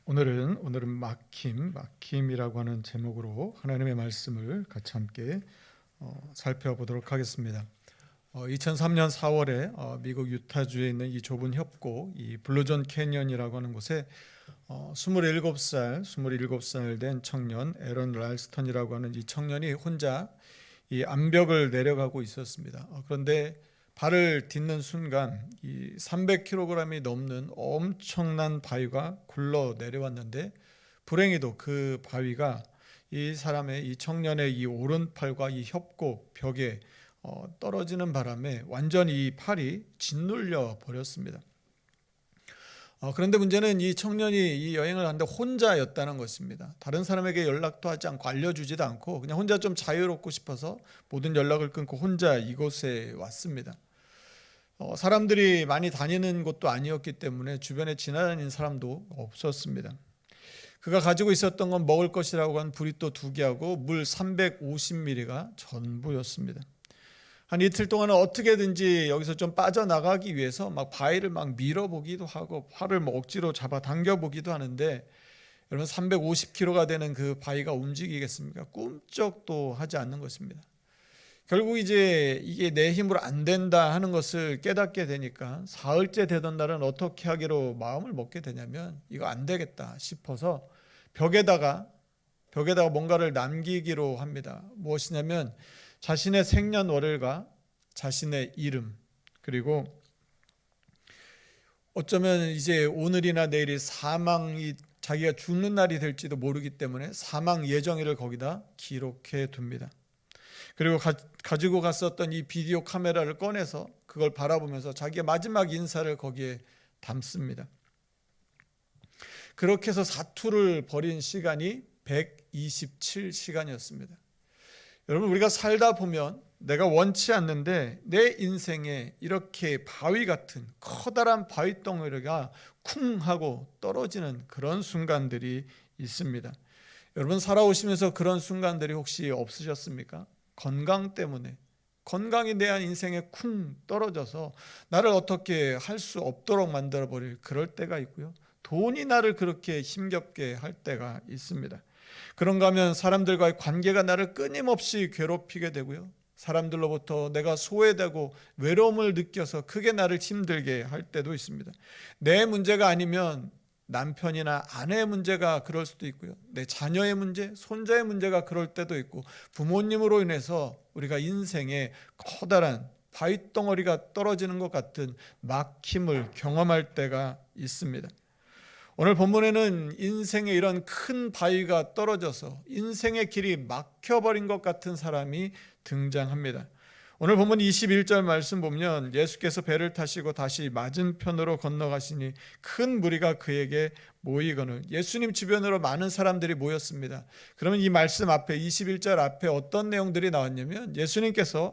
오늘은 막힘이라고 하는 제목으로 하나님의 말씀을 같이 함께 살펴보도록 하겠습니다. 2003년 4월에 미국 유타주에 있는 이 좁은 협곡, 이 블루존 캐니언이라고 하는 곳에 27살 된 청년 에런 랄스턴이라고 하는 이 청년이 혼자 이 암벽을 내려가고 있었습니다. 그런데 발을 딛는 순간 이 300kg이 넘는 엄청난 바위가 굴러 내려왔는데, 불행히도 그 바위가 이 청년의 이 오른팔과 이 협곡 벽에 떨어지는 바람에 완전히 이 팔이 짓눌려 버렸습니다. 그런데 문제는 이 청년이 이 여행을 하는데 혼자였다는 것입니다. 다른 사람에게 연락도 하지 않고 알려주지도 않고 그냥 혼자 좀 자유롭고 싶어서 모든 연락을 끊고 혼자 이곳에 왔습니다. 사람들이 많이 다니는 곳도 아니었기 때문에 주변에 지나다니는 사람도 없었습니다. 그가 가지고 있었던 건 먹을 것이라고 한 브리또 2개하고 물 350ml가 전부였습니다. 한 이틀 동안은 어떻게든지 여기서 좀 빠져나가기 위해서 막 바위를 막 밀어보기도 하고 팔을 억지로 잡아 당겨보기도 하는데, 여러분 350kg가 되는 그 바위가 움직이겠습니까? 꿈쩍도 하지 않는 것입니다. 결국 이제 이게 내 힘으로 안 된다 하는 것을 깨닫게 되니까 사흘째 되던 날은 어떻게 하기로 마음을 먹게 되냐면, 이거 안 되겠다 싶어서 벽에다가 뭔가를 남기기로 합니다. 무엇이냐면 자신의 생년월일과 자신의 이름, 그리고 어쩌면 이제 오늘이나 내일이 자기가 죽는 날이 될지도 모르기 때문에 사망 예정일을 거기다 기록해 둡니다. 그리고 가지고 갔었던 이 비디오 카메라를 꺼내서 그걸 바라보면서 자기의 마지막 인사를 거기에 담습니다. 그렇게 해서 사투를 벌인 시간이 127시간이었습니다. 여러분, 우리가 살다 보면 내가 원치 않는데 내 인생에 이렇게 바위 같은 커다란 바위 덩어리가 쿵 하고 떨어지는 그런 순간들이 있습니다. 여러분, 살아오시면서 그런 순간들이 혹시 없으셨습니까? 건강 때문에, 건강이 내 인생에 쿵 떨어져서 나를 어떻게 할 수 없도록 만들어버릴 그럴 때가 있고요. 돈이 나를 그렇게 힘겹게 할 때가 있습니다. 그런가 하면 사람들과의 관계가 나를 끊임없이 괴롭히게 되고요. 사람들로부터 내가 소외되고 외로움을 느껴서 크게 나를 힘들게 할 때도 있습니다. 내 문제가 아니면 남편이나 아내의 문제가 그럴 수도 있고요. 내 자녀의 문제, 손자의 문제가 그럴 때도 있고, 부모님으로 인해서 우리가 인생에 커다란 바위덩어리가 떨어지는 것 같은 막힘을 경험할 때가 있습니다. 오늘 본문에는 인생에 이런 큰 바위가 떨어져서 인생의 길이 막혀버린 것 같은 사람이 등장합니다. 오늘 본문 21절 말씀 보면 예수께서 배를 타시고 다시 맞은편으로 건너가시니 큰 무리가 그에게 모이거늘. 예수님 주변으로 많은 사람들이 모였습니다. 그러면 이 말씀 앞에 21절 앞에 어떤 내용들이 나왔냐면, 예수님께서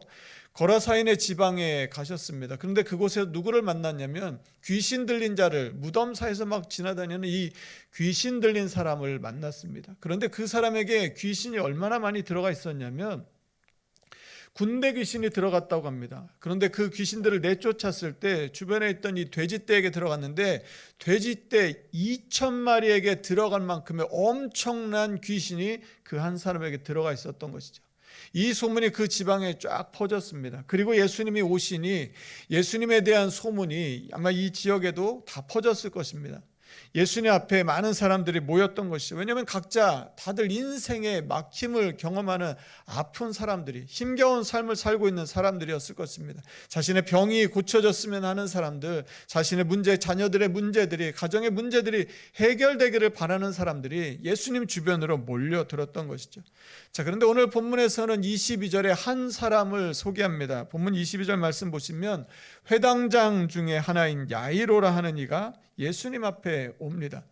거라사인의 지방에 가셨습니다. 그런데 그곳에서 누구를 만났냐면 귀신 들린 자를, 무덤 사이에서 막 지나다니는 이 귀신 들린 사람을 만났습니다. 그런데 그 사람에게 귀신이 얼마나 많이 들어가 있었냐면 군대 귀신이 들어갔다고 합니다. 그런데 그 귀신들을 내쫓았을 때 주변에 있던 이 돼지떼에게 들어갔는데, 돼지떼 2,000마리에게 들어갈 만큼의 엄청난 귀신이 그 한 사람에게 들어가 있었던 것이죠. 이 소문이 그 지방에 쫙 퍼졌습니다. 그리고 예수님이 오시니 예수님에 대한 소문이 아마 이 지역에도 다 퍼졌을 것입니다. 예수님 앞에 많은 사람들이 모였던 것이죠. 왜냐하면 다들 인생의 막힘을 경험하는 아픈 사람들이, 힘겨운 삶을 살고 있는 사람들이었을 것입니다. 자신의 병이 고쳐졌으면 하는 사람들, 자신의 문제, 자녀들의 문제들이, 가정의 문제들이 해결되기를 바라는 사람들이 예수님 주변으로 몰려들었던 것이죠. 자, 그런데 오늘 본문에서는 22절에 한 사람을 소개합니다. 본문 22절 말씀 보시면 회당장 중에 하나인 야이로라 하는 이가 예수님 앞에 옵니다.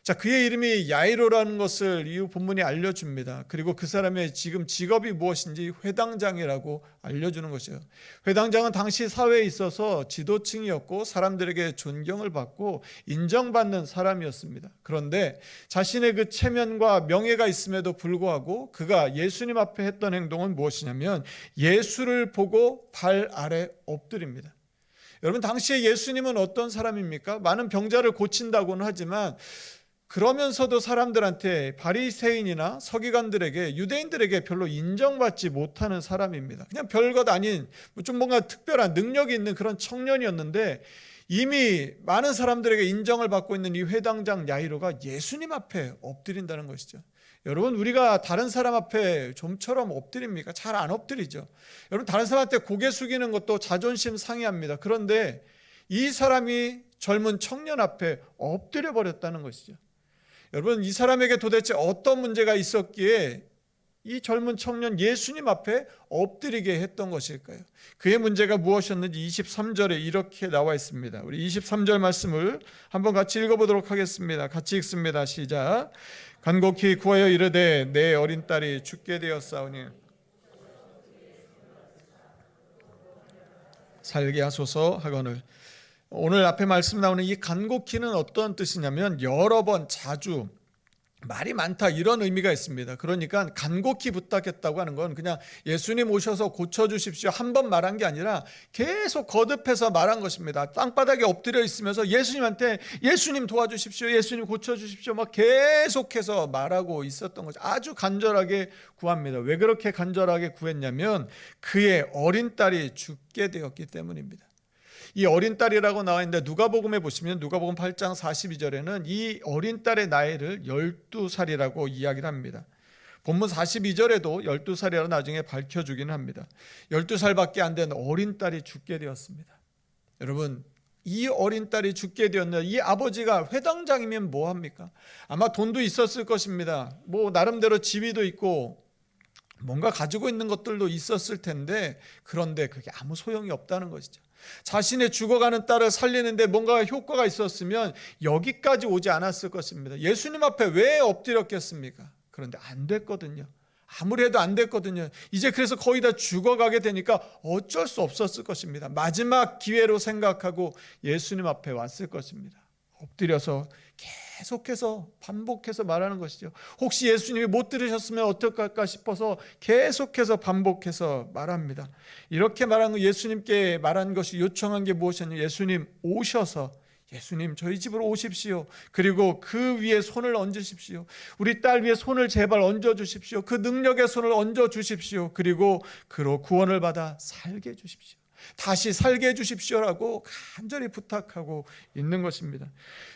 자, 그의 이름이 야이로라는 것을 이후 본문이 알려줍니다. 그리고 그 사람의 지금 직업이 무엇인지 회당장이라고 알려주는 것이에요. 회당장은 당시 사회에 있어서 지도층이었고 사람들에게 존경을 받고 인정받는 사람이었습니다. 그런데 자신의 그 체면과 명예가 있음에도 불구하고 그가 예수님 앞에 했던 행동은 무엇이냐면 예수를 보고 발 아래 엎드립니다. 여러분, 당시에 예수님은 어떤 사람입니까? 많은 병자를 고친다고는 하지만 그러면서도 사람들한테 바리새인이나 서기관들에게 유대인들에게 별로 인정받지 못하는 사람입니다. 그냥 별것 아닌 좀 뭔가 특별한 능력이 있는 그런 청년이었는데 이미 많은 사람들에게 인정을 받고 있는 이 회당장 야이로가 예수님 앞에 엎드린다는 것이죠. 여러분, 우리가 다른 사람 앞에 좀처럼 엎드립니까? 잘 안 엎드리죠. 여러분, 다른 사람한테 고개 숙이는 것도 자존심 상해합니다. 그런데 이 사람이 젊은 청년 앞에 엎드려 버렸다는 것이죠. 여러분, 이 사람에게 도대체 어떤 문제가 있었기에 이 젊은 청년 예수님 앞에 엎드리게 했던 것일까요? 그의 문제가 무엇이었는지 23절에 이렇게 나와 있습니다. 우리 23절 말씀을 한번 같이 읽어보도록 하겠습니다. 같이 읽습니다. 시작. 간곡히 구하여 이르되 내 어린 딸이 죽게 되었사오니 살게 하소서 하거늘. 오늘 앞에 말씀 나오는 이 간곡히는 어떤 뜻이냐면 여러 번, 자주, 말이 많다, 이런 의미가 있습니다. 그러니까 간곡히 부탁했다고 하는 건 그냥 예수님 오셔서 고쳐주십시오 한 번 말한 게 아니라 계속 거듭해서 말한 것입니다. 땅바닥에 엎드려 있으면서 예수님한테 예수님 도와주십시오, 예수님 고쳐주십시오 막 계속해서 말하고 있었던 거죠. 아주 간절하게 구합니다. 왜 그렇게 간절하게 구했냐면 그의 어린 딸이 죽게 되었기 때문입니다. 이 어린 딸이라고 나와 있는데 누가복음에 보시면 누가복음 8장 42절에는 이 어린 딸의 나이를 12살이라고 이야기를 합니다. 본문 42절에도 12살이라고 나중에 밝혀주기는 합니다. 12살밖에 안 된 어린 딸이 죽게 되었습니다. 여러분, 이 어린 딸이 죽게 되었는데 이 아버지가 회당장이면 뭐합니까? 아마 돈도 있었을 것입니다. 뭐 나름대로 지위도 있고 뭔가 가지고 있는 것들도 있었을 텐데 그런데 그게 아무 소용이 없다는 것이죠. 자신의 죽어가는 딸을 살리는데 뭔가 효과가 있었으면 여기까지 오지 않았을 것입니다. 예수님 앞에 왜 엎드렸겠습니까? 그런데 안 됐거든요. 아무리 해도 안 됐거든요. 이제 그래서 거의 다 죽어가게 되니까 어쩔 수 없었을 것입니다. 마지막 기회로 생각하고 예수님 앞에 왔을 것입니다. 엎드려서 계속해서 반복해서 말하는 것이죠. 혹시 예수님이 못 들으셨으면 어떨까 싶어서 계속해서 반복해서 말합니다. 이렇게 말한 거, 예수님께 말한 것이, 요청한 게 무엇이었냐면 예수님 오셔서 예수님 저희 집으로 오십시오. 그리고 그 위에 손을 얹으십시오. 우리 딸 위에 손을 제발 얹어주십시오. 그 능력의 손을 얹어주십시오. 그리고 그로 구원을 받아 살게 해주십시오. 다시 살게 해주십시오라고 간절히 부탁하고 있는 것입니다.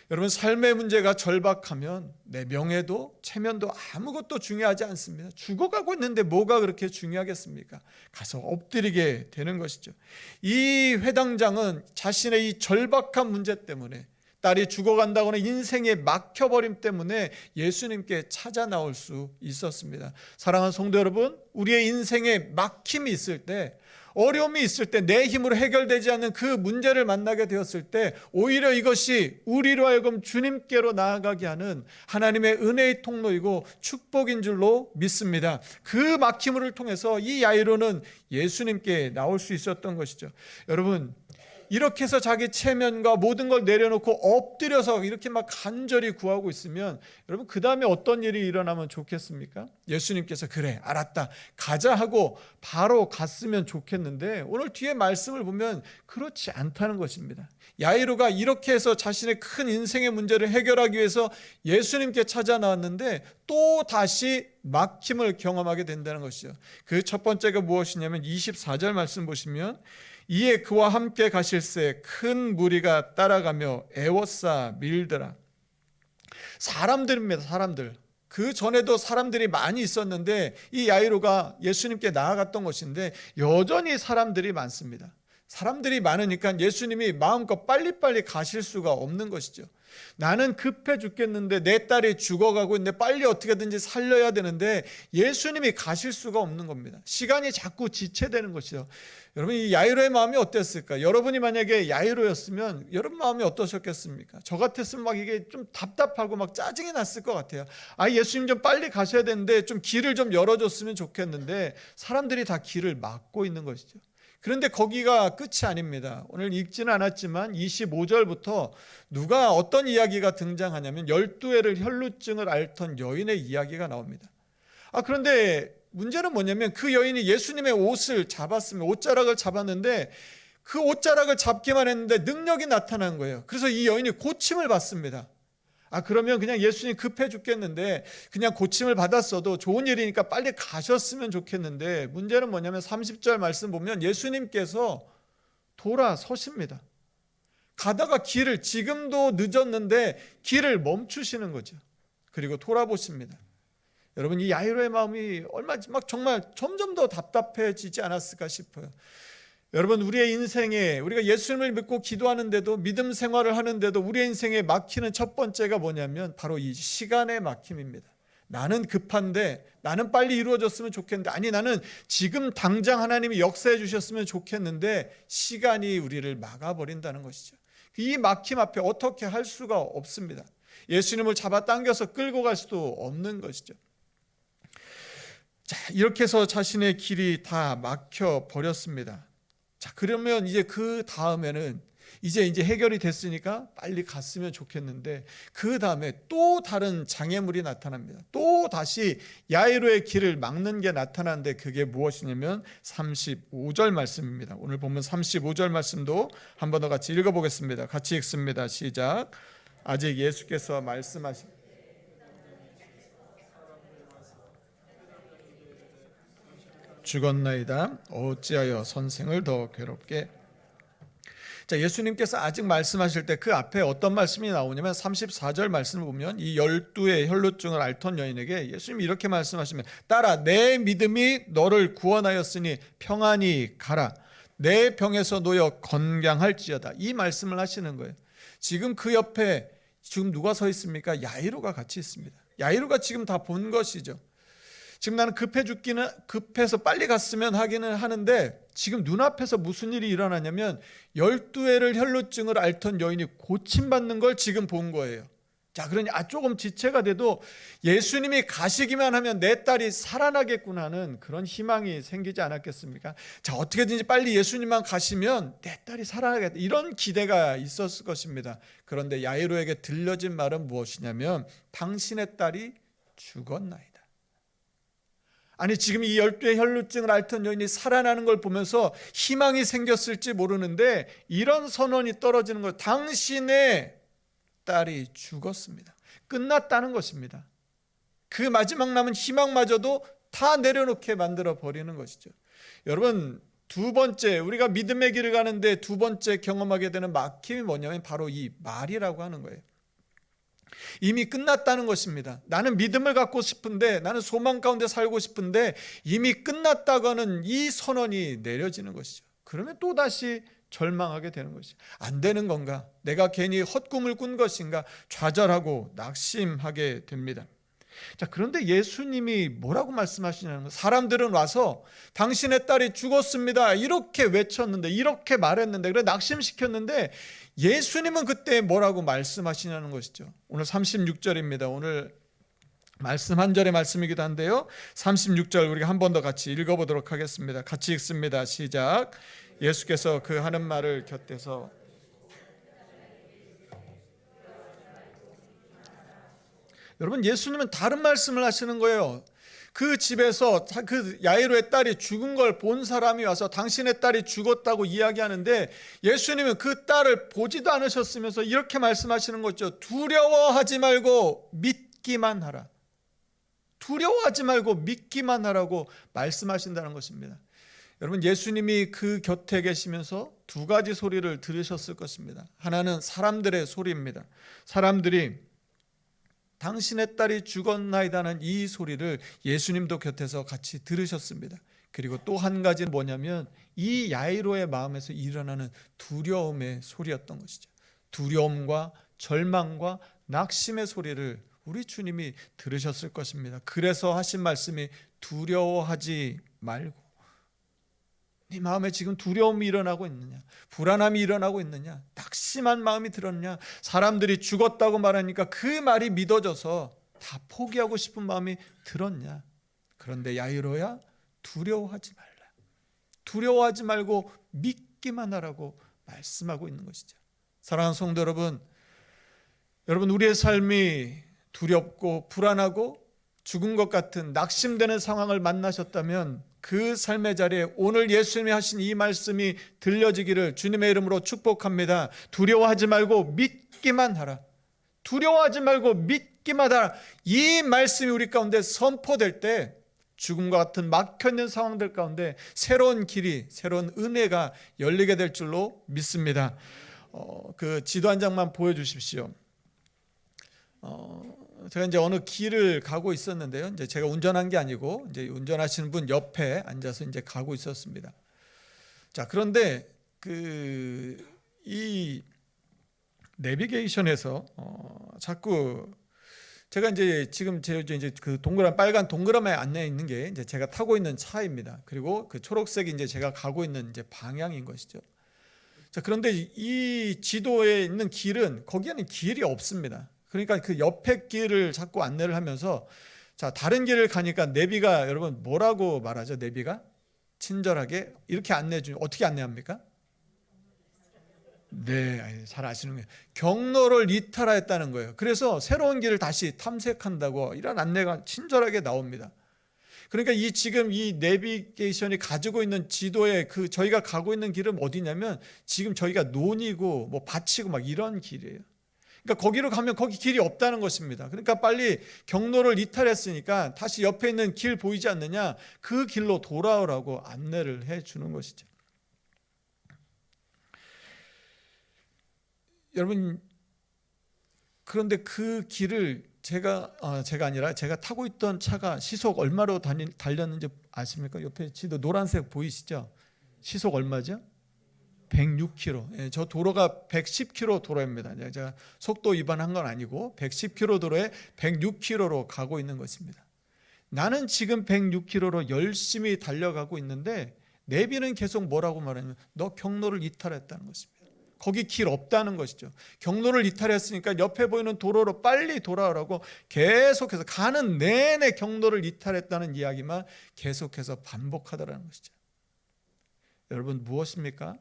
여러분, 삶의 문제가 절박하면 내 명예도 체면도 아무것도 중요하지 않습니다. 죽어가고 있는데 뭐가 그렇게 중요하겠습니까? 가서 엎드리게 되는 것이죠. 이 회당장은 자신의 이 절박한 문제 때문에, 딸이 죽어간다거나 인생에 막혀버림 때문에 예수님께 찾아 나올 수 있었습니다. 사랑하는 성도 여러분, 우리의 인생에 막힘이 있을 때, 어려움이 있을 때, 내 힘으로 해결되지 않는 그 문제를 만나게 되었을 때 오히려 이것이 우리로 하여금 주님께로 나아가게 하는 하나님의 은혜의 통로이고 축복인 줄로 믿습니다. 그 막힘을 통해서 이 야이로는 예수님께 나올 수 있었던 것이죠. 여러분, 이렇게 해서 자기 체면과 모든 걸 내려놓고 엎드려서 이렇게 막 간절히 구하고 있으면 여러분, 그 다음에 어떤 일이 일어나면 좋겠습니까? 예수님께서 그래 알았다 가자 하고 바로 갔으면 좋겠는데 오늘 뒤에 말씀을 보면 그렇지 않다는 것입니다. 야이로가 이렇게 해서 자신의 큰 인생의 문제를 해결하기 위해서 예수님께 찾아 나왔는데 또 다시 막힘을 경험하게 된다는 것이죠. 그 첫 번째가 무엇이냐면 24절 말씀 보시면 이에 그와 함께 가실새 큰 무리가 따라가며 애워싸 밀더라. 사람들입니다. 사람들. 그 전에도 사람들이 많이 있었는데 이 야이로가 예수님께 나아갔던 것인데 여전히 사람들이 많습니다. 사람들이 많으니까 예수님이 마음껏 빨리빨리 가실 수가 없는 것이죠. 나는 급해 죽겠는데 내 딸이 죽어가고 있는데 빨리 어떻게든지 살려야 되는데 예수님이 가실 수가 없는 겁니다. 시간이 자꾸 지체되는 것이죠. 여러분, 이 야이로의 마음이 어땠을까? 여러분이 만약에 야이로였으면 여러분 마음이 어떠셨겠습니까? 저 같았으면 막 이게 좀 답답하고 막 짜증이 났을 것 같아요. 아, 예수님 좀 빨리 가셔야 되는데 좀 길을 좀 열어줬으면 좋겠는데 사람들이 다 길을 막고 있는 것이죠. 그런데 거기가 끝이 아닙니다. 오늘 읽지는 않았지만 25절부터 누가 어떤 이야기가 등장하냐면 12해를 혈루증을 앓던 여인의 이야기가 나옵니다. 그런데 문제는 뭐냐면 그 여인이 예수님의 옷을 잡았으면 옷자락을 잡았는데 그 옷자락을 잡기만 했는데 능력이 나타난 거예요. 그래서 이 여인이 고침을 받습니다. 그러면 그냥 예수님 급해 죽겠는데 그냥 고침을 받았어도 좋은 일이니까 빨리 가셨으면 좋겠는데, 문제는 뭐냐면 30절 말씀 보면 예수님께서 돌아서십니다. 가다가 길을, 지금도 늦었는데 길을 멈추시는 거죠. 그리고 돌아보십니다. 여러분, 이 야이로의 마음이 정말 점점 더 답답해지지 않았을까 싶어요. 여러분, 우리의 인생에, 우리가 예수님을 믿고 기도하는데도, 믿음 생활을 하는데도 우리의 인생에 막히는 첫 번째가 뭐냐면 바로 이 시간의 막힘입니다. 나는 급한데, 나는 빨리 이루어졌으면 좋겠는데, 아니 나는 지금 당장 하나님이 역사해 주셨으면 좋겠는데 시간이 우리를 막아버린다는 것이죠. 이 막힘 앞에 어떻게 할 수가 없습니다. 예수님을 잡아당겨서 끌고 갈 수도 없는 것이죠. 자, 이렇게 해서 자신의 길이 다 막혀 버렸습니다. 자, 그러면 이제 그 다음에는 이제 해결이 됐으니까 빨리 갔으면 좋겠는데, 그 다음에 또 다른 장애물이 나타납니다. 또 다시 야이로의 길을 막는 게 나타나는데, 그게 무엇이냐면 35절 말씀입니다. 오늘 보면 35절 말씀도 한 번 더 같이 읽어보겠습니다. 같이 읽습니다. 시작. 아직 예수께서 말씀하신 죽었나이다. 어찌하여 선생을 더 괴롭게. 자, 예수님께서 아직 말씀하실 때 그 앞에 어떤 말씀이 나오냐면 34절 말씀을 보면 이 12의 혈루증을 앓던 여인에게 예수님이 이렇게 말씀하시면, 딸아, 내 믿음이 너를 구원하였으니 평안히 가라. 내 병에서 놓여 건강할지어다. 이 말씀을 하시는 거예요. 지금 그 옆에 지금 누가 서 있습니까? 야이로가 같이 있습니다. 야이로가 지금 다 본 것이죠. 지금 나는 급해서 빨리 갔으면 하기는 하는데, 지금 눈앞에서 무슨 일이 일어나냐면 12회를 혈루증을 앓던 여인이 고침받는 걸 지금 본 거예요. 자, 그러니 조금 지체가 돼도 예수님이 가시기만 하면 내 딸이 살아나겠구나 하는 그런 희망이 생기지 않았겠습니까? 자, 어떻게든지 빨리 예수님만 가시면 내 딸이 살아나겠다, 이런 기대가 있었을 것입니다. 그런데 야이로에게 들려진 말은 무엇이냐면 당신의 딸이 죽었나이다. 아니, 지금 이 12의 혈루증을 앓던 여인이 살아나는 걸 보면서 희망이 생겼을지 모르는데 이런 선언이 떨어지는 것, 당신의 딸이 죽었습니다. 끝났다는 것입니다. 그 마지막 남은 희망마저도 다 내려놓게 만들어 버리는 것이죠. 여러분, 두 번째, 우리가 믿음의 길을 가는데 두 번째 경험하게 되는 막힘이 뭐냐면 바로 이 말이라고 하는 거예요. 이미 끝났다는 것입니다. 나는 믿음을 갖고 싶은데, 나는 소망 가운데 살고 싶은데 이미 끝났다고 하는 이 선언이 내려지는 것이죠. 그러면 또다시 절망하게 되는 것이죠. 안 되는 건가? 내가 괜히 헛꿈을 꾼 것인가? 좌절하고 낙심하게 됩니다. 자, 그런데 예수님이 뭐라고 말씀하시냐는 거, 사람들은 와서 당신의 딸이 죽었습니다 이렇게 외쳤는데, 이렇게 말했는데, 그래 낙심시켰는데 예수님은 그때 뭐라고 말씀하시냐는 것이죠. 오늘 36절입니다. 오늘 말씀 한 절의 말씀이기도 한데요, 36절 우리가 한 번 더 같이 읽어보도록 하겠습니다. 같이 읽습니다. 시작. 예수께서 그 하는 말을 곁에서 여러분, 예수님은 다른 말씀을 하시는 거예요. 그 집에서 그 야이로의 딸이 죽은 걸 본 사람이 와서 당신의 딸이 죽었다고 이야기하는데, 예수님은 그 딸을 보지도 않으셨으면서 이렇게 말씀하시는 거죠. 두려워하지 말고 믿기만 하라. 두려워하지 말고 믿기만 하라고 말씀하신다는 것입니다. 여러분, 예수님이 그 곁에 계시면서 두 가지 소리를 들으셨을 것입니다. 하나는 사람들의 소리입니다. 사람들이 당신의 딸이 죽었나이다는 이 소리를 예수님도 곁에서 같이 들으셨습니다. 그리고 또 한 가지는 뭐냐면 이 야이로의 마음에서 일어나는 두려움의 소리였던 것이죠. 두려움과 절망과 낙심의 소리를 우리 주님이 들으셨을 것입니다. 그래서 하신 말씀이 두려워하지 말고. 네 마음에 지금 두려움이 일어나고 있느냐? 불안함이 일어나고 있느냐? 낙심한 마음이 들었냐? 사람들이 죽었다고 말하니까 그 말이 믿어져서 다 포기하고 싶은 마음이 들었냐? 그런데 야이로야, 두려워하지 말라. 두려워하지 말고 믿기만 하라고 말씀하고 있는 것이죠. 사랑하는 성도 여러분, 우리의 삶이 두렵고 불안하고 죽은 것 같은 낙심되는 상황을 만나셨다면 그 삶의 자리에 오늘 예수님이 하신 이 말씀이 들려지기를 주님의 이름으로 축복합니다. 두려워하지 말고 믿기만 하라. 두려워하지 말고 믿기만 하라. 이 말씀이 우리 가운데 선포될 때 죽음과 같은 막혀있는 상황들 가운데 새로운 길이, 새로운 은혜가 열리게 될 줄로 믿습니다. 그 지도 한 장만 보여주십시오. 제가 이제 어느 길을 가고 있었는데요. 이제 제가 운전한 게 아니고 이제 운전하시는 분 옆에 앉아서 이제 가고 있었습니다. 자, 그런데 이 내비게이션에서 자꾸 제가 이제 지금 이제 그 빨간 동그라미에 안내 있는 게 이제 제가 타고 있는 차입니다. 그리고 그 초록색이 이제 제가 가고 있는 이제 방향인 것이죠. 자, 그런데 이 지도에 있는 길은 거기에는 길이 없습니다. 그러니까 그 옆에 길을 자꾸 안내를 하면서 자, 다른 길을 가니까 내비가 여러분 뭐라고 말하죠? 내비가 친절하게 이렇게 안내해 주면 어떻게 안내합니까? 네, 잘 아시는 거예요. 경로를 이탈했다는 거예요. 그래서 새로운 길을 다시 탐색한다고 이런 안내가 친절하게 나옵니다. 그러니까 지금 이 내비게이션이 가지고 있는 지도에 저희가 가고 있는 길은 어디냐면 지금 저희가 논이고 뭐 밭이고 막 이런 길이에요. 그러니까 거기로 가면 거기 길이 없다는 것입니다. 그러니까 빨리 경로를 이탈했으니까 다시 옆에 있는 길 보이지 않느냐? 그 길로 돌아오라고 안내를 해 주는 것이죠. 여러분, 그런데 그 길을 제가 타고 있던 차가 시속 얼마로 달렸는지 아십니까? 옆에 지도 노란색 보이시죠? 시속 얼마죠? 106km. 예, 저 도로가 110km 도로입니다. 제가 속도 위반한 건 아니고 110km 도로에 106km로 가고 있는 것입니다. 나는 지금 106km로 열심히 달려가고 있는데 내비는 계속 뭐라고 말하냐면 너 경로를 이탈했다는 것입니다. 거기 길 없다는 것이죠. 경로를 이탈했으니까 옆에 보이는 도로로 빨리 돌아오라고 계속해서 가는 내내 경로를 이탈했다는 이야기만 계속해서 반복하더라는 것이죠. 여러분, 무엇입니까?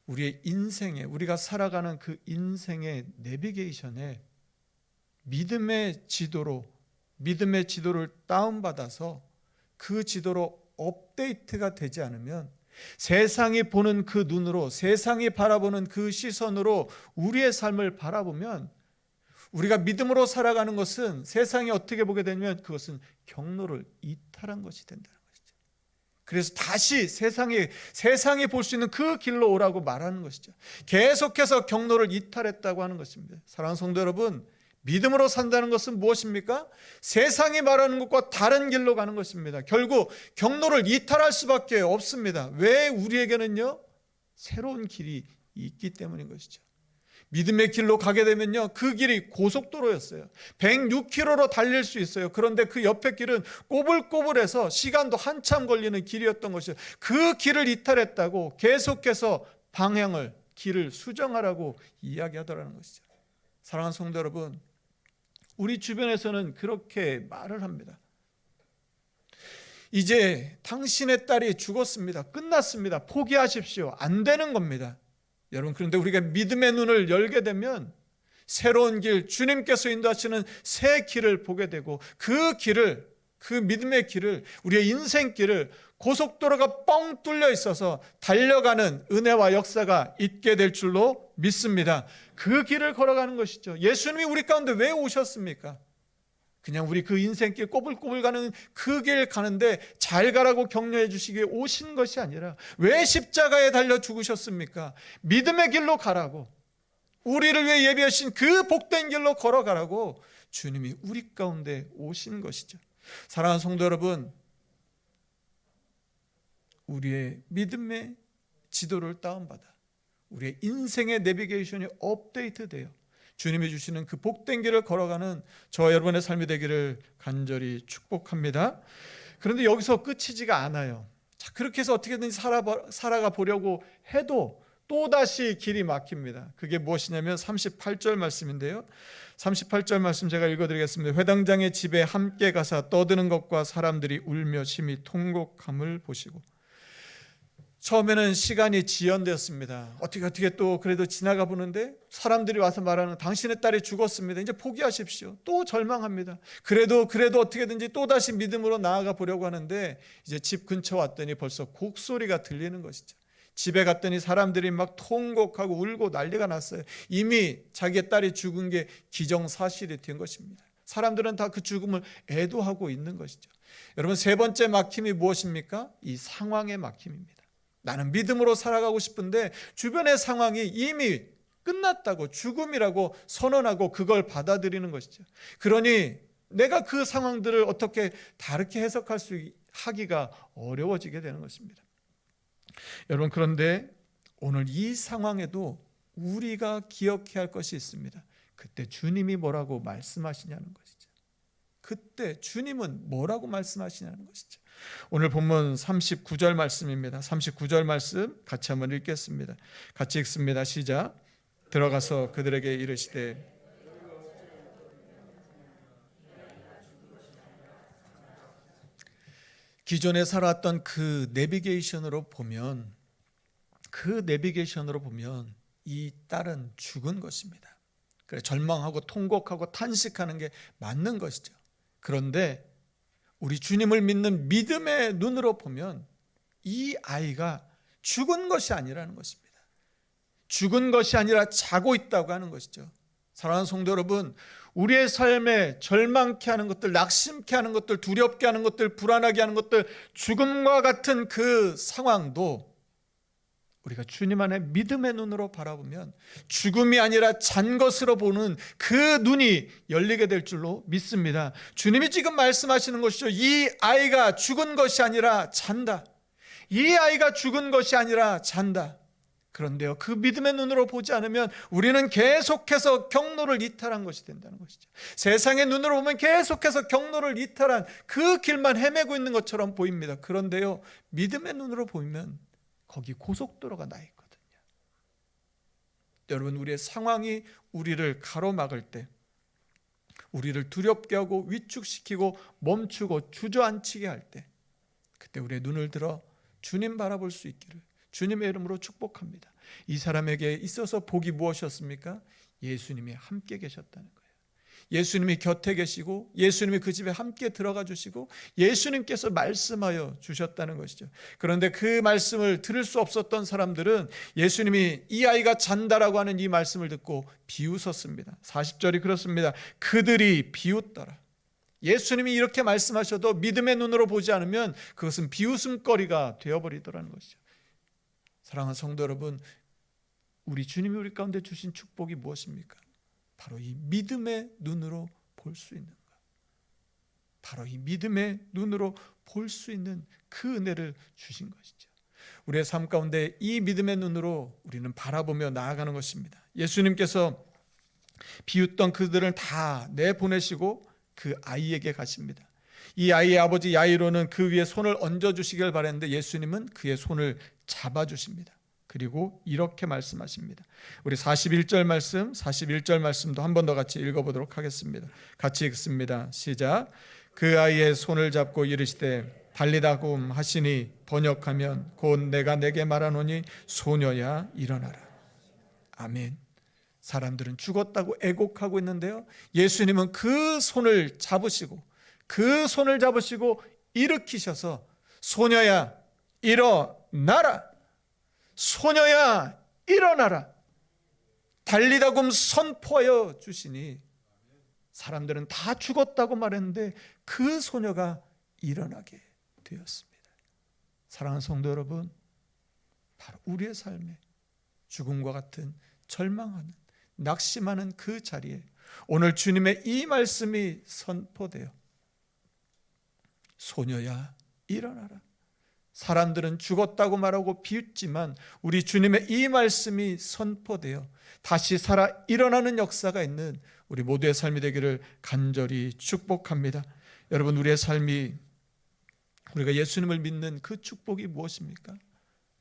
우리의 인생에, 우리가 살아가는 그 인생의 내비게이션에 믿음의 지도를 다운받아서 그 지도로 업데이트가 되지 않으면 세상이 보는 그 눈으로, 세상이 바라보는 그 시선으로 우리의 삶을 바라보면 우리가 믿음으로 살아가는 것은 세상이 어떻게 보게 되면 그것은 경로를 이탈한 것이 된다는 것이죠. 그래서 다시 세상이 볼 수 있는 그 길로 오라고 말하는 것이죠. 계속해서 경로를 이탈했다고 하는 것입니다. 사랑하는 성도 여러분, 믿음으로 산다는 것은 무엇입니까? 세상이 말하는 것과 다른 길로 가는 것입니다. 결국 경로를 이탈할 수밖에 없습니다. 왜? 우리에게는요, 새로운 길이 있기 때문인 것이죠. 믿음의 길로 가게 되면요, 그 길이 고속도로였어요. 106km로 달릴 수 있어요. 그런데 그 옆에 길은 꼬불꼬불해서 시간도 한참 걸리는 길이었던 것이죠. 그 길을 이탈했다고 계속해서 길을 수정하라고 이야기하더라는 것이죠. 사랑하는 성도 여러분, 우리 주변에서는 그렇게 말을 합니다. 이제 당신의 딸이 죽었습니다. 끝났습니다. 포기하십시오. 안 되는 겁니다. 여러분, 그런데 우리가 믿음의 눈을 열게 되면 새로운 길, 주님께서 인도하시는 새 길을 보게 되고 그 믿음의 길을, 우리의 인생길을 고속도로가 뻥 뚫려 있어서 달려가는 은혜와 역사가 있게 될 줄로 믿습니다. 그 길을 걸어가는 것이죠. 예수님이 우리 가운데 왜 오셨습니까? 그냥 우리 그 인생길 꼬불꼬불 가는 그 길 가는데 잘 가라고 격려해 주시기에 오신 것이 아니라 왜 십자가에 달려 죽으셨습니까? 믿음의 길로 가라고, 우리를 위해 예비하신 그 복된 길로 걸어가라고 주님이 우리 가운데 오신 것이죠. 사랑하는 성도 여러분, 우리의 믿음의 지도를 다운받아 우리의 인생의 내비게이션이 업데이트되어 주님이 주시는 그 복된 길을 걸어가는 저와 여러분의 삶이 되기를 간절히 축복합니다. 그런데 여기서 끝이지가 않아요. 자, 그렇게 해서 어떻게든 살아가 보려고 해도 또다시 길이 막힙니다. 그게 무엇이냐면 38절 말씀인데요. 38절 말씀 제가 읽어드리겠습니다. 회당장의 집에 함께 가사 떠드는 것과 사람들이 울며 심히 통곡함을 보시고. 처음에는 시간이 지연되었습니다. 어떻게 또 그래도 지나가 보는데 사람들이 와서 말하는 당신의 딸이 죽었습니다. 이제 포기하십시오. 또 절망합니다. 그래도 어떻게든지 또다시 믿음으로 나아가 보려고 하는데 이제 집 근처 왔더니 벌써 곡소리가 들리는 것이죠. 집에 갔더니 사람들이 막 통곡하고 울고 난리가 났어요. 이미 자기의 딸이 죽은 게 기정사실이 된 것입니다. 사람들은 다 그 죽음을 애도하고 있는 것이죠. 여러분, 세 번째 막힘이 무엇입니까? 이 상황의 막힘입니다. 나는 믿음으로 살아가고 싶은데 주변의 상황이 이미 끝났다고, 죽음이라고 선언하고 그걸 받아들이는 것이죠. 그러니 내가 그 상황들을 어떻게 다르게 해석할 수 하기가 어려워지게 되는 것입니다. 여러분, 그런데 오늘 이 상황에도 우리가 기억해야 할 것이 있습니다. 그때 주님이 뭐라고 말씀하시냐는 것이죠. 그때 주님은 뭐라고 말씀하시냐는 것이죠. 오늘 본문 39절 말씀입니다. 39절 말씀 같이 한번 읽겠습니다. 같이 읽습니다. 시작. 들어가서 그들에게 이르시되 기존에 살았던 그 내비게이션으로 보면 이 딸은 죽은 것입니다. 그래, 절망하고 통곡하고 탄식하는 게 맞는 것이죠. 그런데 우리 주님을 믿는 믿음의 눈으로 보면 이 아이가 죽은 것이 아니라는 것입니다. 죽은 것이 아니라 자고 있다고 하는 것이죠. 사랑하는 성도 여러분, 우리의 삶에 절망케 하는 것들, 낙심케 하는 것들, 두렵게 하는 것들, 불안하게 하는 것들, 죽음과 같은 그 상황도 우리가 주님 안에 믿음의 눈으로 바라보면 죽음이 아니라 잔 것으로 보는 그 눈이 열리게 될 줄로 믿습니다. 주님이 지금 말씀하시는 것이죠. 이 아이가 죽은 것이 아니라 잔다. 이 아이가 죽은 것이 아니라 잔다. 그런데요, 그 믿음의 눈으로 보지 않으면 우리는 계속해서 경로를 이탈한 것이 된다는 것이죠. 세상의 눈으로 보면 계속해서 경로를 이탈한 그 길만 헤매고 있는 것처럼 보입니다. 그런데요, 믿음의 눈으로 보면 거기 고속도로가 나 있거든요. 여러분, 우리의 상황이 우리를 가로막을 때, 우리를 두렵게 하고 위축시키고 멈추고 주저앉히게 할 때, 그때 우리의 눈을 들어 주님 바라볼 수 있기를 주님의 이름으로 축복합니다. 이 사람에게 있어서 복이 무엇이었습니까? 예수님이 함께 계셨다는 거예요. 예수님이 곁에 계시고 예수님이 그 집에 함께 들어가 주시고 예수님께서 말씀하여 주셨다는 것이죠. 그런데 그 말씀을 들을 수 없었던 사람들은 예수님이 이 아이가 잔다라고 하는 이 말씀을 듣고 비웃었습니다. 40절이 그렇습니다. 그들이 비웃더라. 예수님이 이렇게 말씀하셔도 믿음의 눈으로 보지 않으면 그것은 비웃음거리가 되어버리더라는 것이죠. 사랑하는 성도 여러분, 우리 주님이 우리 가운데 주신 축복이 무엇입니까? 바로 이 믿음의 눈으로 볼 수 있는 것. 바로 이 믿음의 눈으로 볼 수 있는 그 은혜를 주신 것이죠. 우리의 삶 가운데 이 믿음의 눈으로 우리는 바라보며 나아가는 것입니다. 예수님께서 비웃던 그들을 다 내보내시고 그 아이에게 가십니다. 이 아이의 아버지 야이로는 그 위에 손을 얹어주시길 바랬는데 예수님은 그의 손을 잡아주십니다. 그리고 이렇게 말씀하십니다. 우리 41절 말씀도 한 번 더 같이 읽어보도록 하겠습니다. 같이 읽습니다. 시작. 그 아이의 손을 잡고 이르시되 달리다 굼 하시니 번역하면 곧 내가 내게 말하노니 소녀야 일어나라. 아멘. 사람들은 죽었다고 애곡하고 있는데요, 예수님은 그 손을 잡으시고 일으키셔서 소녀야 일어나라. 소녀야 일어나라. 달리다 굼 선포하여 주시니 사람들은 다 죽었다고 말했는데 그 소녀가 일어나게 되었습니다. 사랑하는 성도 여러분, 바로 우리의 삶에 죽음과 같은 절망하는, 낙심하는 그 자리에 오늘 주님의 이 말씀이 선포되어 소녀야 일어나라. 사람들은 죽었다고 말하고 비웃지만 우리 주님의 이 말씀이 선포되어 다시 살아 일어나는 역사가 있는 우리 모두의 삶이 되기를 간절히 축복합니다. 여러분, 우리의 삶이, 우리가 예수님을 믿는 그 축복이 무엇입니까?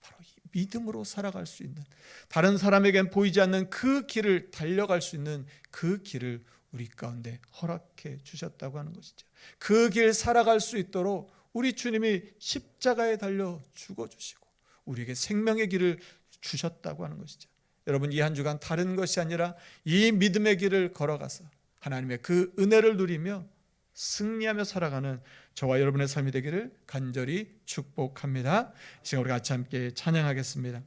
바로 이 믿음으로 살아갈 수 있는, 다른 사람에겐 보이지 않는 그 길을 달려갈 수 있는 그 길을 우리 가운데 허락해 주셨다고 하는 것이죠. 그 길 살아갈 수 있도록 우리 주님이 십자가에 달려 죽어주시고 우리에게 생명의 길을 주셨다고 하는 것이죠. 여러분, 이 한 주간 다른 것이 아니라 이 믿음의 길을 걸어가서 하나님의 그 은혜를 누리며 승리하며 살아가는 저와 여러분의 삶이 되기를 간절히 축복합니다. 이 시간 우리 같이 함께 찬양하겠습니다.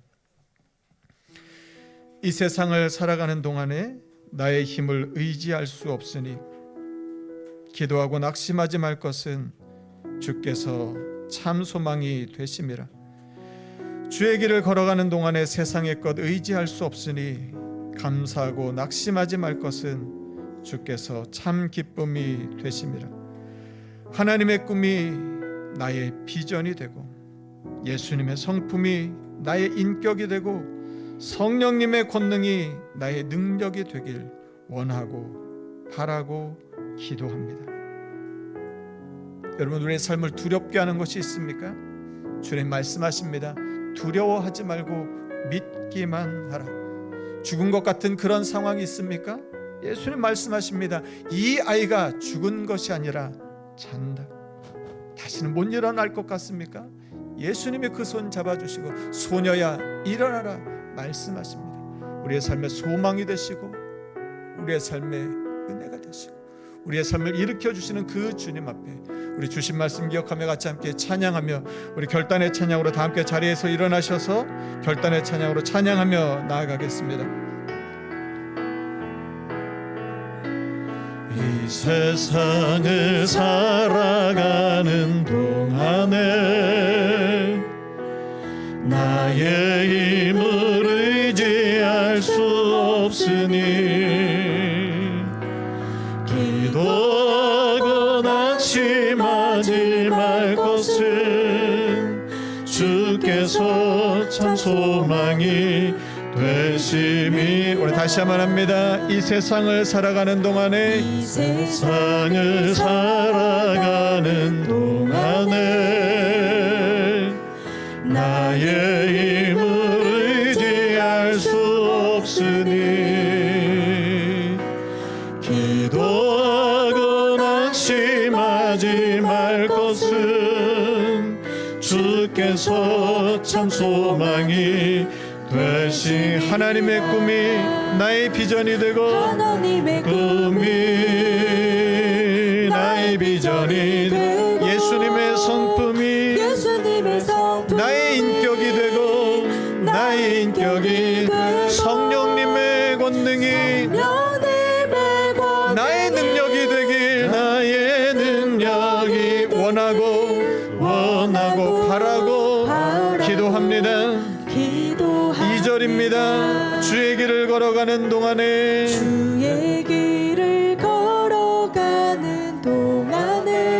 이 세상을 살아가는 동안에 나의 힘을 의지할 수 없으니 기도하고 낙심하지 말 것은 주께서 참 소망이 되심이라. 주의 길을 걸어가는 동안에 세상의 것 의지할 수 없으니 감사하고 낙심하지 말 것은 주께서 참 기쁨이 되심이라. 하나님의 꿈이 나의 비전이 되고 예수님의 성품이 나의 인격이 되고 성령님의 권능이 나의 능력이 되길 원하고 바라고 기도합니다. 여러분, 우리의 삶을 두렵게 하는 것이 있습니까? 주님 말씀하십니다. 두려워하지 말고 믿기만 하라. 죽은 것 같은 그런 상황이 있습니까? 예수님 말씀하십니다. 이 아이가 죽은 것이 아니라 잔다. 다시는 못 일어날 것 같습니까? 예수님이 그 손 잡아주시고 소녀야 일어나라 말씀하십니다. 우리의 삶의 소망이 되시고 우리의 삶의 은혜가 되시고 우리의 삶을 일으켜주시는 그 주님 앞에 우리 주신 말씀 기억하며 같이 함께 찬양하며 우리 결단의 찬양으로 다 함께 자리에서 일어나셔서 결단의 찬양으로 찬양하며 나아가겠습니다. 이 세상을 살아가는 동안에 나의 힘을 의지할 수 없으니 기도하고 낙심하지 말 것은 주께서 참 소망이 되심이. 우리 다시 한번 합니다. 이 세상을 살아가는 동안에 이 세상을 살아가는 동안에 나의 힘을 의지할 수 없으니 기도하고 낙심하지 말 것은 주께서 참 소망이 되신. 하나님의 꿈이 나의 비전이 되고 하나님의 꿈이 나의 비전이 되고 예수님의 성품이 나의 인격이 되고 나의 인격이 되고 성령님의 권능이 나의 능력이 되길 나의 능력이 원하고 바라고 기도합니다. 2절입니다. 주의 길을 걸어가는 동안에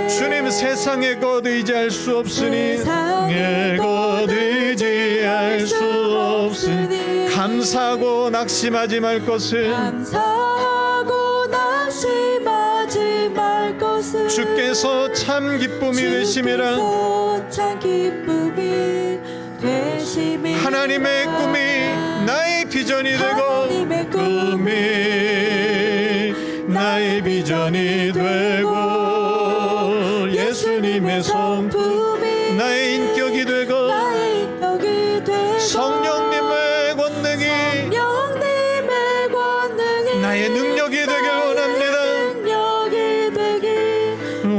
주님 세상의 것 의지할 수 없으니 감사하고 낙심하지 말 것은 주께서 참 기쁨이 되심이라. 하나님의 꿈이 나의 비전이 되고 꿈이 나의 비전이 되고 예수님의 성품이 나의 인격이 되고 성령님의 권능이 나의 능력이 되길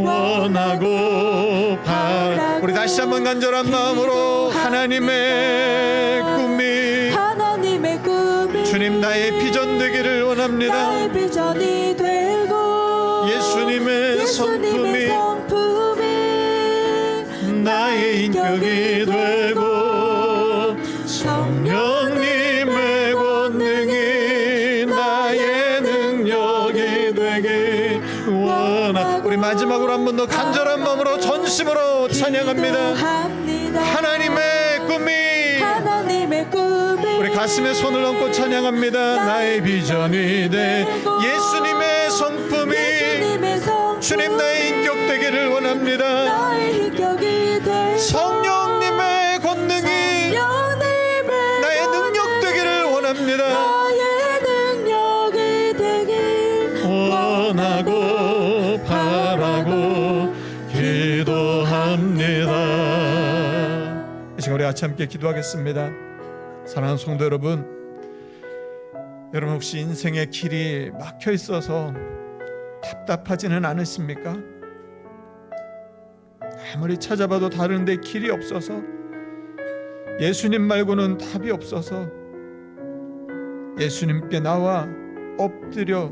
원하고 우리 다시 한번 간절한 마음으로 하나님의 꿈이 주님 나의 비전 되기를 원합니다. 예수님의 성품이 나의 인격이 되고 성령님의 권능이 나의 능력이 되길 원하. 우리 마지막으로 한 번 더 간절한 마음으로 전심으로 찬양합니다. 하나님의 꿈이 우리 가슴에 손을 얹고 찬양합니다. 나의 비전이 돼 예수님의 성품이 주님 나의 인격 되기를 원합니다. 성령님의 권능이 나의 능력 되기를 원합니다. 원하고 바라고 기도합니다. 이 시간 우리 같이 함께 기도하겠습니다. 사랑하는 성도 여러분, 혹시 인생의 길이 막혀 있어서 답답하지는 않으십니까? 아무리 찾아봐도 다른데 길이 없어서, 예수님 말고는 답이 없어서 예수님께 나와 엎드려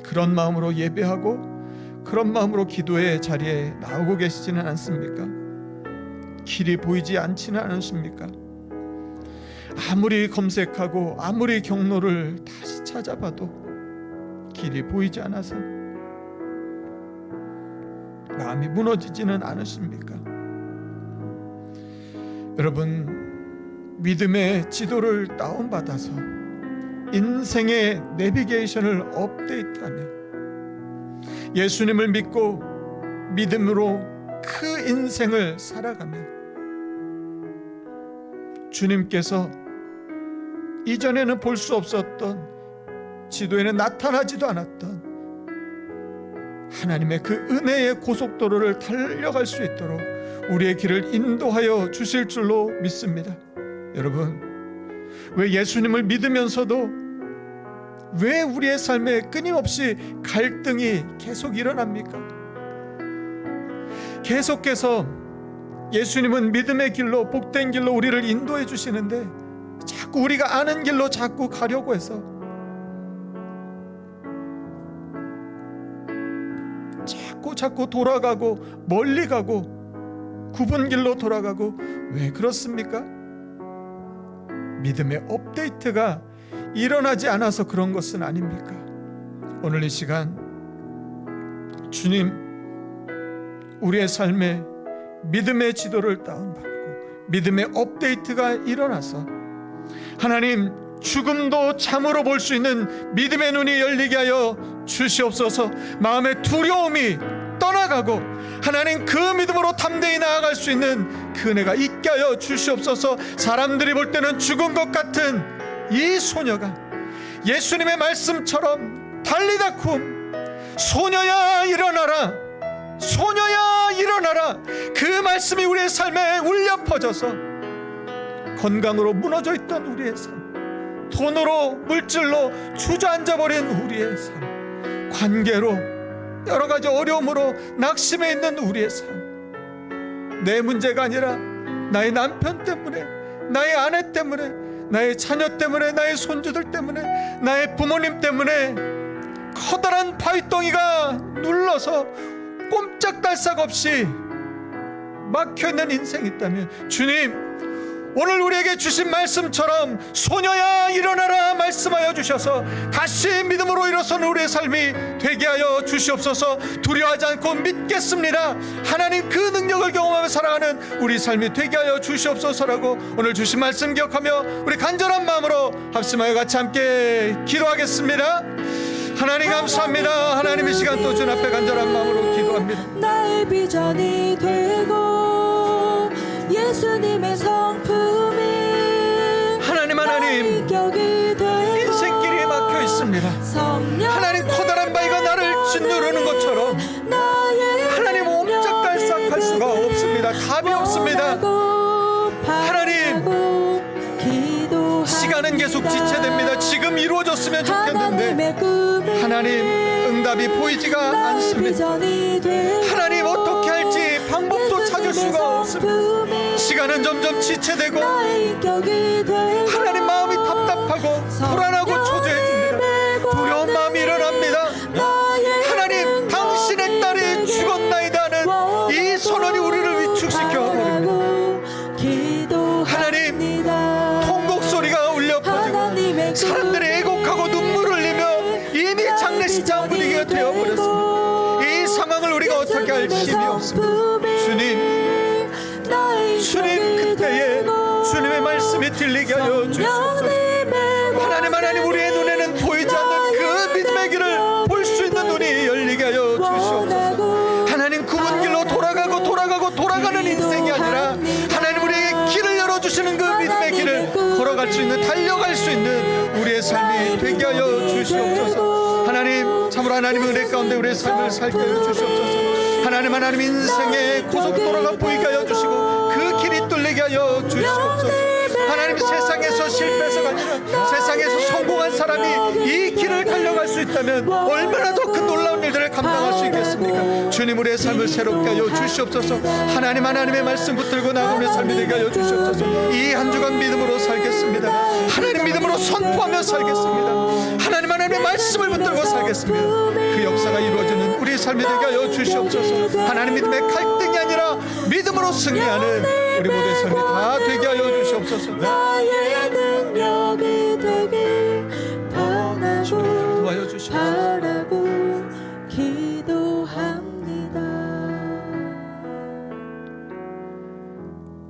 그런 마음으로 예배하고 그런 마음으로 기도의 자리에 나오고 계시지는 않습니까? 길이 보이지 않지는 않으십니까? 아무리 검색하고 아무리 경로를 다시 찾아봐도 길이 보이지 않아서 마음이 무너지지는 않으십니까? 여러분, 믿음의 지도를 다운받아서 인생의 내비게이션을 업데이트하며 예수님을 믿고 믿음으로 그 인생을 살아가면 주님께서 이전에는 볼 수 없었던, 지도에는 나타나지도 않았던 하나님의 그 은혜의 고속도로를 달려갈 수 있도록 우리의 길을 인도하여 주실 줄로 믿습니다. 여러분, 왜 예수님을 믿으면서도 왜 우리의 삶에 끊임없이 갈등이 계속 일어납니까? 계속해서 예수님은 믿음의 길로, 복된 길로 우리를 인도해 주시는데 자꾸 우리가 아는 길로 자꾸 가려고 해서 자꾸 돌아가고 멀리 가고 굽은 길로 돌아가고, 왜 그렇습니까? 믿음의 업데이트가 일어나지 않아서 그런 것은 아닙니까? 오늘 이 시간 주님, 우리의 삶에 믿음의 지도를 다운받고 믿음의 업데이트가 일어나서 하나님, 죽음도 참으로 볼 수 있는 믿음의 눈이 열리게 하여 주시옵소서. 마음의 두려움이 떠나가고 하나님, 그 믿음으로 담대히 나아갈 수 있는 그 은혜가 있게 하여 주시옵소서. 사람들이 볼 때는 죽은 것 같은 이 소녀가 예수님의 말씀처럼 달리다쿰 소녀야 일어나라, 소녀야 일어나라, 그 말씀이 우리의 삶에 울려 퍼져서 건강으로 무너져 있던 우리의 삶, 돈으로 물질로 주저앉아버린 우리의 삶, 관계로 여러 가지 어려움으로 낙심해 있는 우리의 삶, 내 문제가 아니라 나의 남편 때문에, 나의 아내 때문에, 나의 자녀 때문에, 나의 손주들 때문에, 나의 부모님 때문에 커다란 바위덩이가 눌러서 꼼짝달싹 없이 막혀있는 인생이 있다면, 주님, 오늘 우리에게 주신 말씀처럼 소녀야 일어나라 말씀하여 주셔서 다시 믿음으로 일어서는 우리의 삶이 되게 하여 주시옵소서. 두려워하지 않고 믿겠습니다, 하나님 그 능력을 경험하며 살아가는 우리 삶이 되게 하여 주시옵소서라고 오늘 주신 말씀 기억하며 우리 간절한 마음으로 합심하여 같이 함께 기도하겠습니다. 하나님 감사합니다. 하나님 이 시간 또 주님 앞에 간절한 마음으로 기도합니다. 나의 비전이 되고 예수님의 성품이 하나님, 인생길이 막혀 있습니다. 하나님, 커다란 바위가 나를 짓누르는 것처럼 하나님, 옴짝달싹할 수가 없습니다. 답이 없습니다. 하나님, 시간은 계속 지체됩니다. 지금 이루어졌으면 좋겠는데 하나님, 응답이 보이지가 않습니다. 하나님, 어떻게 할지 방법도 찾을 수가 없습니다. 시간은 점점 지체되고 하나님, 마음이 답답하고 불안하고 초조해집니다. 두려운 마음이 일어납니다. 하나님, 당신의 딸이 죽었나이다 하는 이 선언이 우리를 위축시켜 버립니다. 하나님, 통곡 소리가 울려 퍼지고 사람들이 애곡하고 눈물을 흘리며 이미 장례식장 분위기가 되어버렸습니다. 이 상황을 우리가 어떻게 할 힘이 없습니다. 주님, 그때에 주님의 말씀이 들리게 하여 주시옵소서. 하나님, 우리의 눈에는 보이지 않는 그 믿음의 길을 볼 수 있는 눈이 열리게 하여 주시옵소서. 하나님, 굽은 길로 돌아가는 인생이 아니라 하나님, 우리에게 길을 열어주시는 그 믿음의 길을 걸어갈 수 있는, 달려갈 수 있는 우리의 삶이 되게 하여 주시옵소서. 하나님, 참으로 하나님의 은혜 가운데 우리의 삶을 살게 하여 주시옵소서. 하나님, 인생의 고속도로가 보이게 하여 주시고 그 길이 뚫리게 하여 주시옵소서. 하나님, 세상에서 실패해서가 아니라 세상에서 성공한 사람이 이 길을 달려갈 수 있다면 얼마나 더 큰 놀라운 일들을 감당할 수 있겠습니까? 주님, 우리의 삶을 새롭게 하여 주시옵소서. 하나님의 말씀 붙들고 나가며 삶이 되게 하여 주시옵소서. 이 한 주간 믿음으로 살겠습니다. 하나님 믿음으로 선포하며 살겠습니다. 하나님의 말씀을 붙들고 살겠습니다. 그 역사가 이루어지는 우리의 삶이 되게 하여 주시옵소서. 하나님 믿음의 갈등이 아니라 믿음으로 승리하는 우리 모두의 삶이 다 되게 하여 주시옵소서. 나의 능력이 되길 도와여 주시옵소서. 바라고 기도합니다.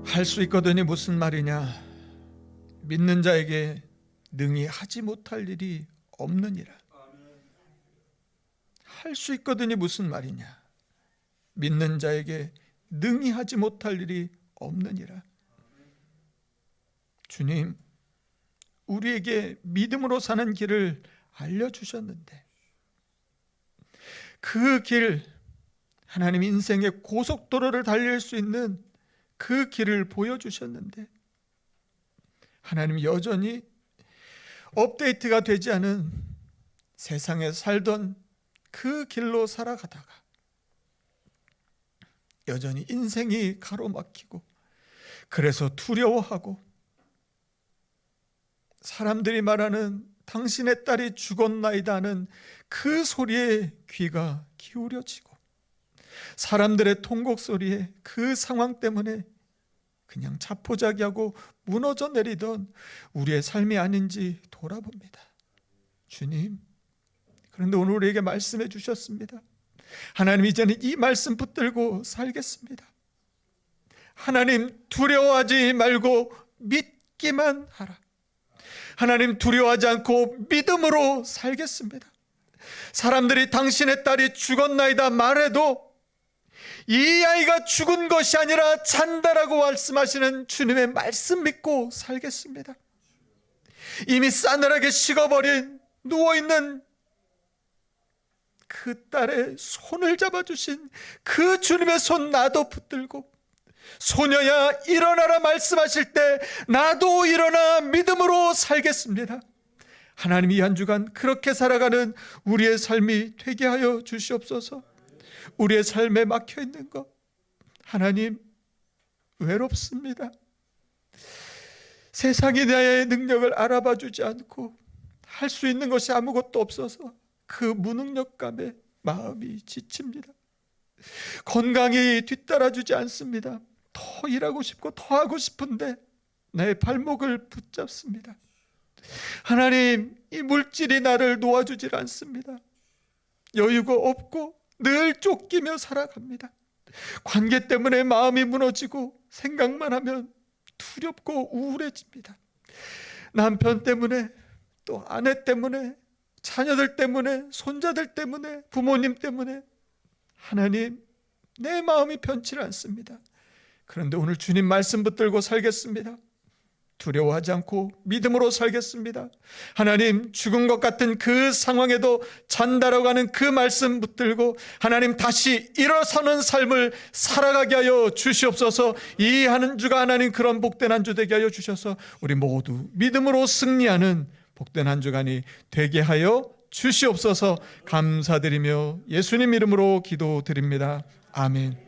할 수 있거든이 무슨 말이냐? 믿는 자에게 능히 하지 못할 일이 없느니라. 할 수 있거든이 무슨 말이냐? 믿는 자에게 능히 하지 못할 일이 없느니라. 주님, 우리에게 믿음으로 사는 길을 알려주셨는데 그 길, 하나님 인생의 고속도로를 달릴 수 있는 그 길을 보여주셨는데 하나님 여전히 업데이트가 되지 않은 세상에 살던 그 길로 살아가다가 여전히 인생이 가로막히고 그래서 두려워하고 사람들이 말하는 당신의 딸이 죽었나이다 하는 그 소리에 귀가 기울여지고 사람들의 통곡 소리에 그 상황 때문에 그냥 자포자기하고 무너져 내리던 우리의 삶이 아닌지 돌아봅니다. 주님, 그런데 오늘 우리에게 말씀해 주셨습니다. 하나님, 이제는 이 말씀 붙들고 살겠습니다. 하나님, 두려워하지 말고 믿기만 하라. 하나님, 두려워하지 않고 믿음으로 살겠습니다. 사람들이 당신의 딸이 죽었나이다 말해도 이 아이가 죽은 것이 아니라 잔다라고 말씀하시는 주님의 말씀 믿고 살겠습니다. 이미 싸늘하게 식어버린 누워있는 그 딸의 손을 잡아주신 그 주님의 손 나도 붙들고 소녀야 일어나라 말씀하실 때 나도 일어나 믿음으로 살겠습니다. 하나님, 이 한 주간 그렇게 살아가는 우리의 삶이 되게 하여 주시옵소서. 우리의 삶에 막혀있는 것 하나님, 외롭습니다. 세상이 나의 능력을 알아봐 주지 않고 할 수 있는 것이 아무것도 없어서 그 무능력감에 마음이 지칩니다. 건강이 뒤따라주지 않습니다. 더 일하고 싶고 더 하고 싶은데 내 발목을 붙잡습니다. 하나님, 이 물질이 나를 놓아주질 않습니다. 여유가 없고 늘 쫓기며 살아갑니다. 관계 때문에 마음이 무너지고 생각만 하면 두렵고 우울해집니다. 남편 때문에, 또 아내 때문에, 자녀들 때문에, 손자들 때문에, 부모님 때문에 하나님, 내 마음이 편치 않습니다. 그런데 오늘 주님 말씀 붙들고 살겠습니다. 두려워하지 않고 믿음으로 살겠습니다. 하나님, 죽은 것 같은 그 상황에도 잔다라고 하는 그 말씀 붙들고 하나님, 다시 일어서는 삶을 살아가게 하여 주시옵소서. 이 한 주가 하나님, 그런 복된 한 주 되게 하여 주셔서 우리 모두 믿음으로 승리하는 복된 한 주간이 되게 하여 주시옵소서. 감사드리며 예수님 이름으로 기도드립니다. 아멘.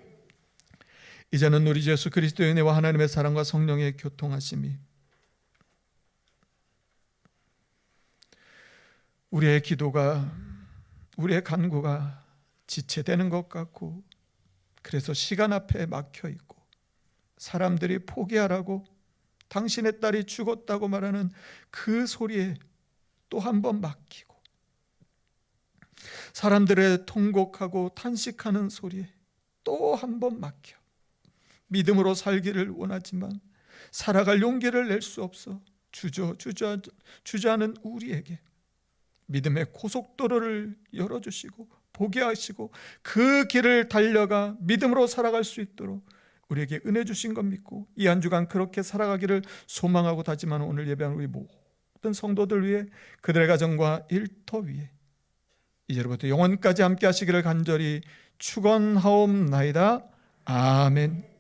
이제는 우리 예수 그리스도의 은혜와 하나님의 사랑과 성령의 교통하심이 우리의 기도가, 우리의 간구가 지체되는 것 같고, 그래서 시간 앞에 막혀 있고 사람들이 포기하라고 당신의 딸이 죽었다고 말하는 그 소리에 또 한 번 막히고, 사람들의 통곡하고 탄식하는 소리에 또 한 번 막혀 믿음으로 살기를 원하지만 살아갈 용기를 낼 수 없어 주저하는 우리에게 믿음의 고속도로를 열어주시고 보게 하시고 그 길을 달려가 믿음으로 살아갈 수 있도록 우리에게 은혜 주신 것 믿고 이 한 주간 그렇게 살아가기를 소망하고 다짐하는 오늘 예배하는 우리 모든 성도들 위해, 그들의 가정과 일터 위에 이제로부터 영원까지 함께 하시기를 간절히 축원하옵나이다. 아멘.